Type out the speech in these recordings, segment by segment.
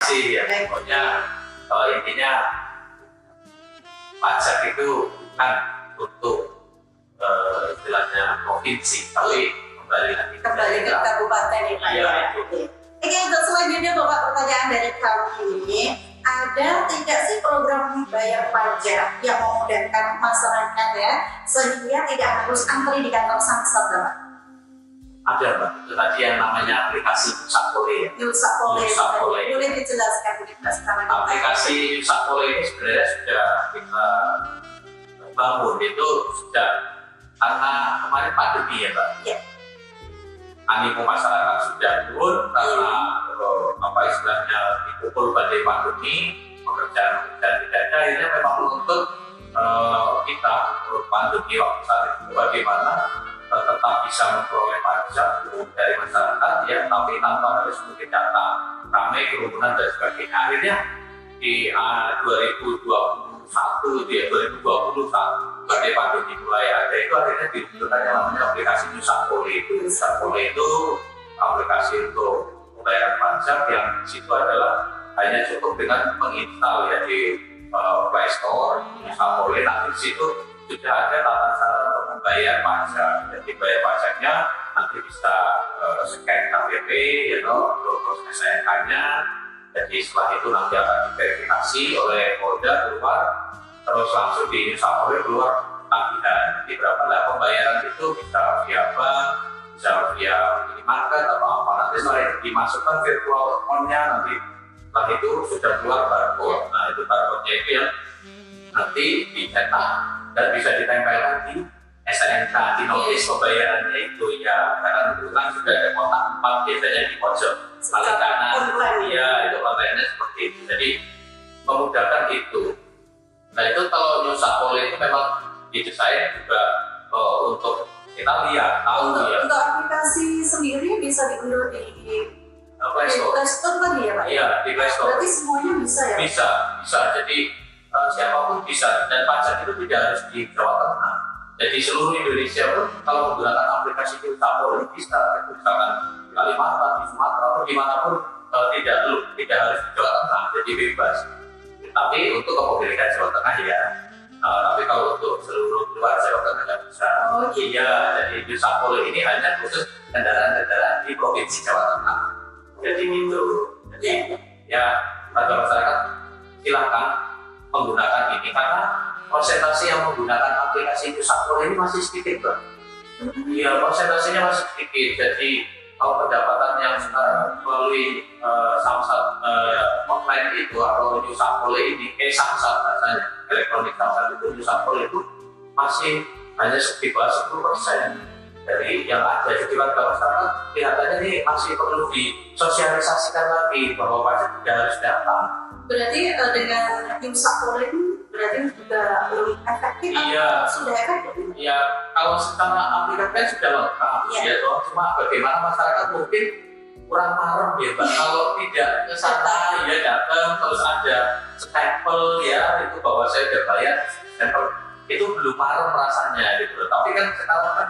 sih ya, pokoknya intinya pajak itu kan untuk istilahnya provinsi, tapi kembali ke kabupaten ya Pak. Iya, Oke, untuk selanjutnya Bapak, pertanyaan dari kami, ada tidak sih program bayar pajak yang memudahkan masyarakat ya, sehingga tidak harus antri di kantor Samsat Bapak? Ada Mbak, itu tadi yang namanya aplikasi Yusakpole ya. Yusakpole. Boleh dijelaskan secara aplikasi Yusakpole ini sebenarnya sudah kita bangun itu sudah karena kemarin pandemi ya Mbak. Iya. Animo masyarakat sudah turun karena apa istilahnya dipukul badai pandemi, pekerjaan tidak ada, akhirnya memang menuntut kita pandemi waktu saat itu bagaimana tetap bisa memperoleh pajak dari masyarakat ya, tapi tanpa harus mungkin datang ramai kerumunan dan sebagainya. Akhirnya di 2020 saat badai pandemi mulai ada, itu akhirnya dibutuhkan yang namanya aplikasi Yusakpole. Yusakpole itu aplikasi untuk pembayaran pajak yang situ adalah hanya cukup dengan menginstal ya di Play Store Yusakpole. Nanti di situ sudah ada tata cara untuk membayar pajak. Jadi bayar pajaknya nanti bisa scan KTP, terus SNK-nya. Jadi setelah itu nanti akan diverifikasi oleh Polda keluar, terus langsung di Yusakpole keluar tagihan. Jadi berapa lah pembayaran itu, bisa via bank, bisa via minimarket atau apa. Nanti setelah itu dimasukkan virtual account-nya, nanti setelah itu sudah keluar barcode. Nah itu barcode-nya itu yang nanti dicetak dan bisa ditempelkan di SNK, di notis pembayarannya itu ya. Karena kebetulan sudah ada kotak 4 biasanya di pojok paling kanan. Iya, itu kontennya seperti itu. Jadi memudahkan itu. Nah itu kalau Yusakpole itu memang didesain juga untuk kita lihat, tahu ya. Untuk aplikasi sendiri bisa diunduh di Play Store kan ya Pak? Iya, di Play Store. Berarti semuanya bisa ya? Bisa. Jadi siapapun bisa, dan pajak itu tidak harus di Jawa Tengah. Jadi seluruh Indonesia pun kalau menggunakan aplikasi Yusakpole bisa, misalkan di Kalimantan, di Sumatera, atau dimanapun tidak harus di Jawa Tengah, jadi bebas. Tapi untuk kepemilikan Jawa Tengah ya. Tapi kalau untuk seluruh luar Jawa Tengah tidak bisa. Iya, jadi Yusakpole ini hanya khusus kendaraan-kendaraan di provinsi Jawa Tengah. Jadi gitu. Jadi ya bagi masyarakat silakan menggunakan ini, karena persentase yang menggunakan aplikasi Yusakpole ini masih sedikit Bang. Iya, persentasenya masih sedikit. Jadi kalau pendapatan yang melalui Samsat offline itu atau Yusakpole ini, Samsat rasanya elektronik Samsat itu, Yusakpole itu masih hanya sekitar 10% dari yang ada. Jadi warga masyarakat kelihatannya ini masih perlu disosialisasikan lagi bahwa pajak tidak harus datang. Berarti dengan Yusakpole itu berarti juga lebih efektif? Iya, sudah efektif? Iya, kalau secara aplikasi sudah lengkap ya toh. Cuma bagaimana masyarakat mungkin kurang marem ya Mbak, kalau tidak ke sana ya datang terus ada stempel ya itu bahwa saya sudah bayar, stempel itu belum marem rasanya gitu. Tapi kan sekarang kan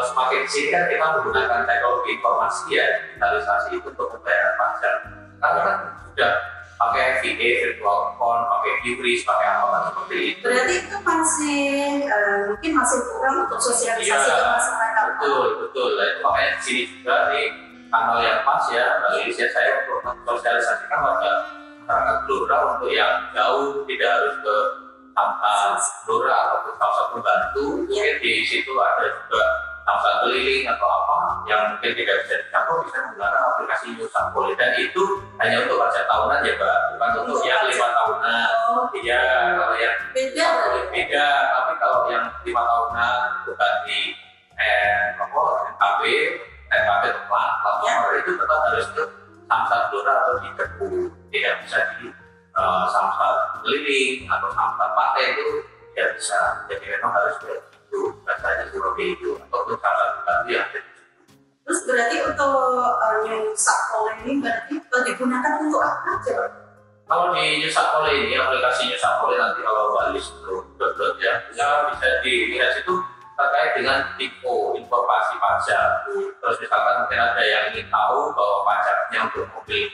semakin sini kan kita menggunakan teknologi informasi ya, digitalisasi itu untuk pembayaran pajak. Karena kan sudah pakai VA, virtual account, pakai QRIS, pakai apa seperti itu. Berarti itu mungkin masih kurang untuk sosialisasi ke masyarakat. Betul. Nah, itu makanya di sini juga di kanal yang pas ya, bagi saya untuk mensosialisasikan warga masyarakat Blora untuk yang jauh, tidak harus ke Samsat Blora ataupun Samsat Pembantu. Mungkin di situ ada juga Samsat keliling atau apa yang mungkin tidak bisa dijangkau, bisa menggunakan aplikasi Yusakpole, dan itu hanya untuk pajak tahunan ya Mbak, bukan untuk yang 5 tahunan. Iya, kalau yang beda, tapi kalau yang 5 tahunan bukan di NKB tempat itu tetap harus ke Samsat Blora atau di Kepu, tidak bisa di Samsat keliling atau Samsat Paten itu tidak bisa. Jadi memang harus ke itu, rasanya seperti itu, ataupun Samsat Pembantu ya. Terus berarti untuk Yusakpole ini berarti digunakan untuk apa aja? Kalau di Yusakpole ini, aplikasi Yusakpole nanti kalau Mbak Lis download ya, bisa dilihat situ terkait dengan informasi pajak. Terus misalkan mungkin ada yang ingin tahu bahwa pajaknya untuk mobil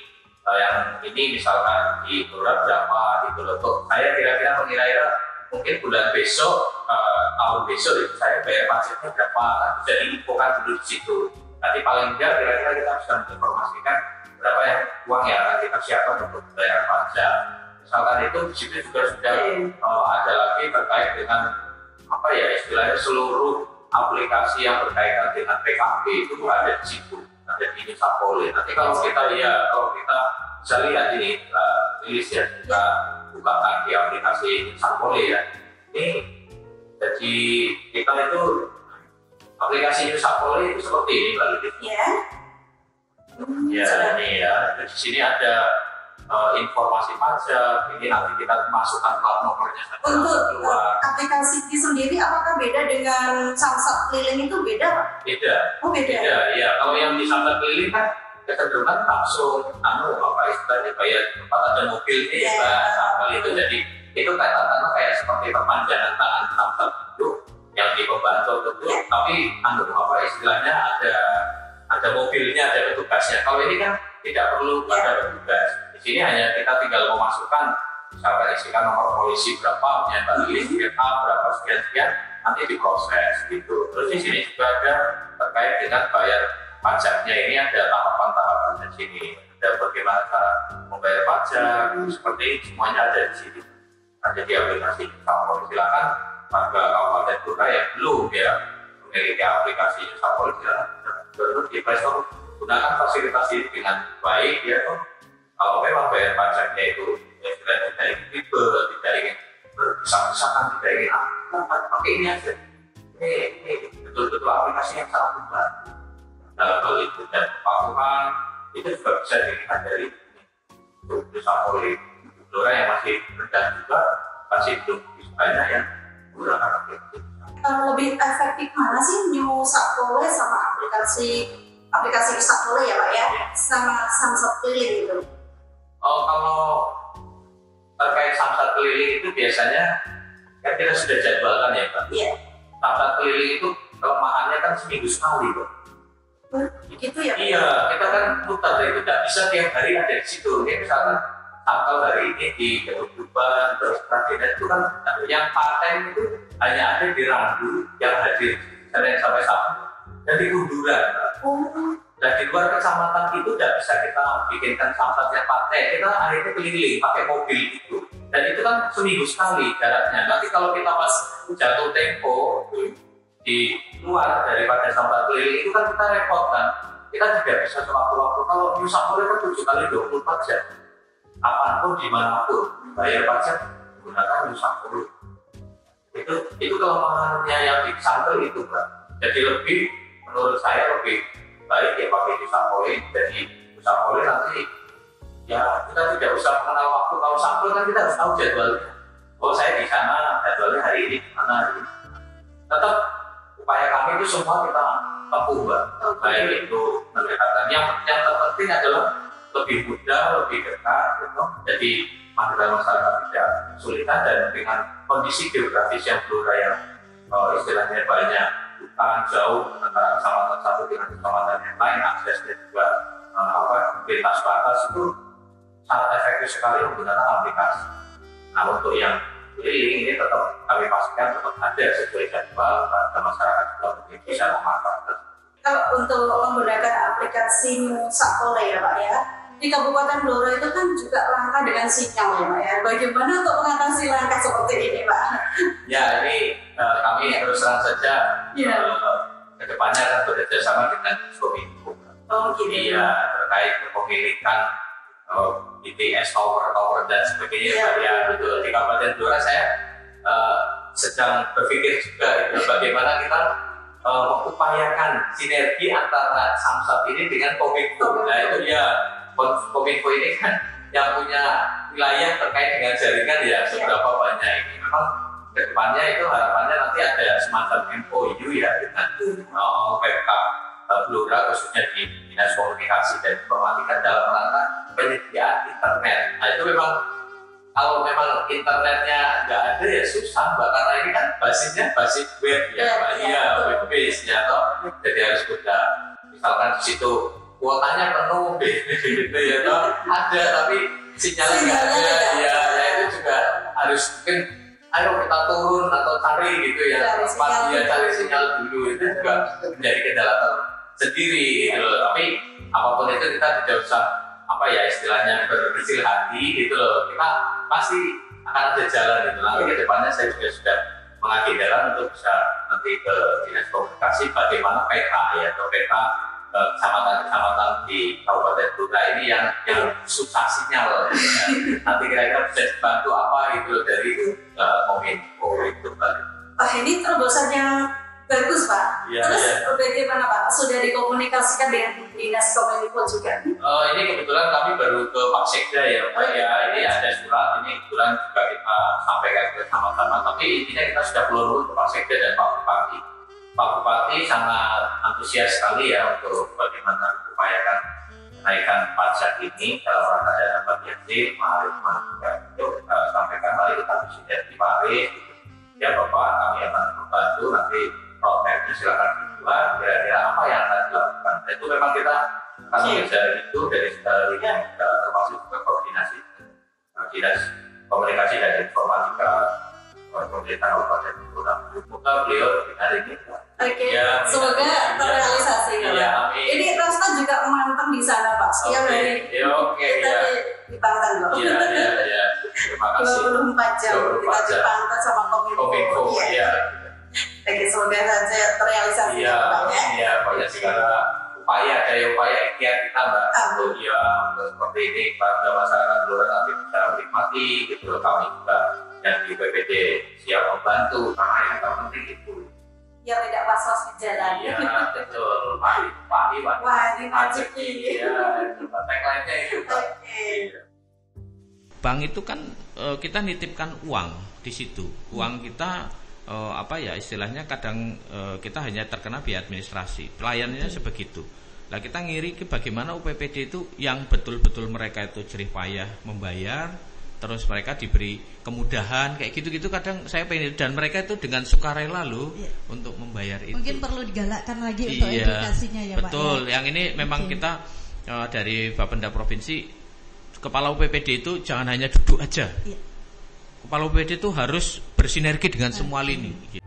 yang ini misalkan di Gelora berapa gitu loh. Untuk saya kira-kira mengira-kira mungkin bulan besok, tahun besok itu saya bayar pajaknya berapa, kan bisa diinfokan dulu di situ. Nanti paling enggak kira-kira kita bisa menginformasikan berapa yang uang yang akan kita siapkan untuk bayar pajak. Misalkan itu di situ juga sudah ada lagi terkait dengan apa ya istilahnya seluruh aplikasi yang berkaitan dengan PKP itu ada di situ, ada di Nusapoli. Nanti kalau kita bisa lihat ini rilis ya, kita buka lagi aplikasi Nusapoli ya. Ini jadi kita itu aplikasi Nusapoli itu seperti ini Mbak Lili. Ya. Ya ini ya, di sini ada informasi pajak. Ini nanti kita masukkan plat nomornya saja. Untuk aplikasi ini sendiri apakah beda dengan Samsat keliling itu beda Pak? Beda. Oh beda. Beda ya. Kalau yang di Samsat keliling kan kecenderungan langsung apa istilahnya bayar di tempat ada mobil nih Samsat itu, jadi itu kayak seperti perpanjangan tangan Samsat itu yang di pembantu itu, tapi apa istilahnya ada mobilnya, ada petugasnya. Kalau ini kan tidak perlu ada petugas. Di sini hanya kita tinggal memasukkan, misalkan isikan nomor polisi berapa, punya list berapa sekian, nanti diproses gitu. Terus di sini juga ada terkait dengan bayar pajaknya. Ini ada tahapan-tahapan di sini. Ada bagaimana cara membayar pajak, seperti semuanya ada di sini. Ada di aplikasi Nusapoli. Silakan warga Kabupaten Gelora yang belum ya memiliki aplikasi Nusapoli, silakan di Play Store, gunakan fasilitas ini dengan baik ya. Kalau memang bayar pajaknya itu tidak ingin ribet, tidak ingin berdesak-desakan, tidak ingin pakai ini aja. Ini betul-betul aplikasi yang sangat membantu dalam hal itu, dan kepatuhan itu juga bisa dilihat dari Nusapoli. Gelora yang masih rendah juga masih belum banyak yang menggunakan aplikasi. Lebih efektif mana sih Nusapoli sama aplikasi Nusapoli ya Pak ya, sama Samsat keliling itu? Kalau terkait Samsat keliling itu biasanya kan kita sudah jadwalkan ya Pak. Iya. Samsat keliling itu kelemahannya kan seminggu sekali Pak. Gitu ya? Iya, kita kan muter itu tidak bisa tiap hari ada di situ. Ini misalkan tanggal hari ini di Ketuban, terus Raden itu kan yang paten itu hanya ada di Rambu yang hadir Senin sampai Sabtu dan di Kunduran. Dan di luar kecamatan itu tidak bisa kita bikinkan Samsat yang paten. Kita akhirnya keliling pakai mobil itu. Dan itu kan seminggu sekali jaraknya. Nanti kalau kita pas jatuh tempo di luar daripada Samsat keliling itu kan kita repot kan. Kita tidak bisa sewaktu-waktu. Kalau Nusapoli kan 7 kali 24 jam. Apapun dimanapun bayar pajak menggunakan Nusapoli. Itu kelemahannya yang di pesantren itu Pak. Jadi lebih menurut saya lebih baik ya pakai Nusapoli. Jadi Nusapoli nanti ya kita tidak usah mengenal waktu. Kalau sampel kan kita harus tahu jadwalnya. Oh saya di sana jadwalnya hari ini mana hari ini. Tetap upaya kami itu semua kita tempuh Mbak. Baik itu pendekatan yang terpenting adalah lebih mudah, lebih dekat gitu. Jadi masyarakat tidak kesulitan, dan dengan kondisi geografis yang Gelora yang istilahnya banyak hutan jauh antara kecamatan satu dengan kecamatan yang lain, aksesnya juga lintas batas, itu sangat efektif sekali menggunakan aplikasi. Nah untuk yang keliling ini tetap kami pastikan tetap ada sesuai jadwal, dan masyarakat juga mungkin bisa memanfaatkan. Kalau untuk menggunakan aplikasi Nusapoli ya Pak ya, di Kabupaten Gelora itu kan juga langka dengan sinyal ya Pak ya. Bagaimana untuk mengatasi langkah seperti ini Pak? Ya ini kami terus terang saja kedepannya akan bekerja sama dengan Kominfo. Oh gitu. Iya, terkait kepemilikan BTS tower dan sebagainya. Ya betul, di Kabupaten Gelora saya sedang berpikir juga bagaimana kita mengupayakan sinergi antara Samsat ini dengan Kominfo. Nah itu ya, Kominfo ini kan yang punya wilayah terkait dengan jaringan ya seberapa banyak ini. Memang kedepannya itu harapannya nanti ada semacam MOU ya dengan Pemkab Gelora, khususnya di Dinas Komunikasi dan Informatika dalam rangka penyediaan internet. Nah itu memang kalau memang internetnya nggak ada ya susah Mbak, karena ini kan basisnya basis web ya Mbak, iya web base ya toh. Jadi harus beda. Misalkan di situ kuotanya penuh gitu ya toh ada tapi sinyalnya nggak ada ya itu juga harus mungkin ayo kita turun atau cari gitu ya tempat dia cari sinyal dulu itu juga menjadi kendala tersendiri gitu loh. Tapi apapun itu kita tidak usah apa ya istilahnya berkecil hati gitu loh, kita pasti akan ada jalan gitu. Nanti ke depannya saya juga sudah mengagendakan untuk bisa nanti ke dinas komunikasi bagaimana peta ya atau peta kecamatan-kecamatan di Kabupaten Blora ini yang susah sinyal ya. Nanti kira-kira bisa dibantu apa gitu dari Kominfo itu Pak. Wah ini terobosannya bagus Pak. Ya, terus bagaimana Pak? Sudah dikomunikasikan dengan dinas Kominfo juga? Ini kebetulan kami baru ke Pak Sekda ya Pak ya. Ini ada surat ini kebetulan juga kita sampaikan ke sama-sama. Tapi intinya kita sudah pelurus ke Pak Sekda dan Pak Bupati. Pak Bupati sangat antusias sekali ya untuk bagaimana mengupayakan kenaikan pajak ini dalam rangka dana bagian C. Mari kita sampaikan, mari kita bersinergi mari ya Bapak, kami akan membantu nanti roadmap-nya silakan dibuat kira-kira apa yang akan dilakukan. Itu memang kita akan mengejar itu dari termasuk juga koordinasi dinas komunikasi dan informatika pemerintah Kabupaten Blora. Semoga beliau hari ini. Oke, ya, semoga terrealisasi. Ya, ini Rasta juga manteng di sana Pak. Setiap hari kita dipantau loh. Iya. Terima kasih. 24 jam kita dipantau sama Kominfo. Iya. Oke, semoga saja terrealisasi. Iya, banyak segala upaya ikhtiar kita Mbak. Untuk seperti ini pada masyarakat Blora nanti bisa menikmati gitu. Kami juga yang di PPD siap membantu karena yang terpenting itu ya tidak was-was di jalan. Iya betul, pagi wah ini rezeki. Iya, tagline-nya itu Bank itu kan kita nitipkan uang di situ. Uang kita istilahnya kadang kita hanya terkena biaya administrasi. Pelayanannya sebegitu. Nah kita ngiri ke bagaimana UPPD itu yang betul-betul mereka itu jerih payah membayar, terus mereka diberi kemudahan kayak gitu-gitu. Kadang saya pengen, dan mereka itu dengan sukarela loh untuk membayar itu. Mungkin perlu digalakkan lagi untuk edukasinya ya betul. Pak. Betul. Yang ini memang kita dari Bapenda Provinsi, kepala UPPD itu jangan hanya duduk aja. Kepala UPPD itu harus bersinergi dengan semua lini.